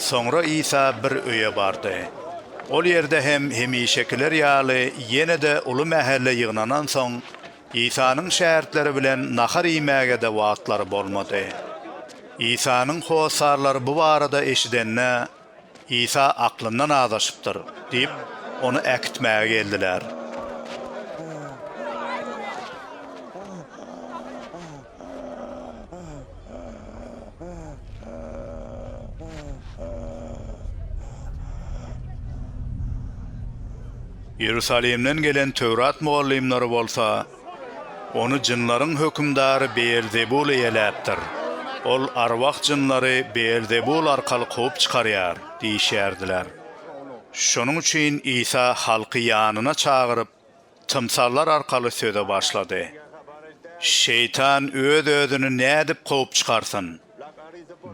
Sonra İsa bir öýe bardy. Ol ýerde hem hemişekiler ýaly ýene de uly mähelle ýygnanan soň İsa'nın şähertleri bilen nahar imäge de wagtlary bolmady. İsa'nın howasarlary bu barada eşidenne İsa aklyndan adaşypdyr diýip onu äkitmäge geldiler. Yerusalimden gelen Tövrat muallimleri bolsa, onu jynlaryň hökümdary Beelzebul eýeläpdir. Ol arwah jynlary Beelzebul arkaly gowy çykarýar diýişärdiler. Şonuň üçin İsa halky ýanyna çagyryp, tymsallar arkaly söze başlady. Şeytan öz-özüni nädip gowy çykarsyn?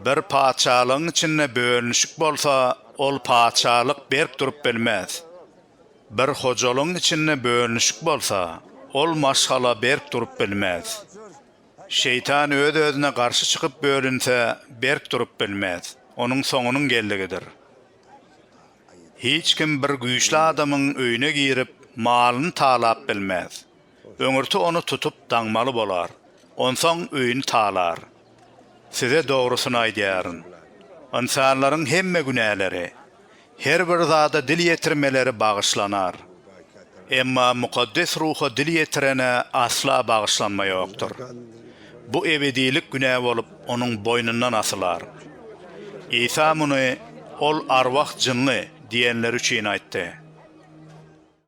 Bir paçalygyň içinde bölünüşik bolsa, ol paçalyk berk durup bilmez. Bir hojalyň içinde bölünüşik bolsa, ol maşgala berk durup bilmez. Şeytan öz-özüne garşy çykyp bölünse, berk durup bilmez. Onuň soňunyň geldigidir. Hiç kim bir güýçli adamyň öýüne girip, malyny talap bilmez. Öňürti onu tutup daňmaly bolar. Onsoň öýüni talar. Size dogrusyny aýdýaryn. İnsanlaryň hemme günäleri, her bir zada dil ýetirmeleri bagyşlanar. Emma mukaddes ruha dil ýetirene asla bagyşlanma ýokdur. Bu ebedilik günä bolup onuň boynundan asylar. İsa muny ol arwah jynly diýenler üçin aýtdy.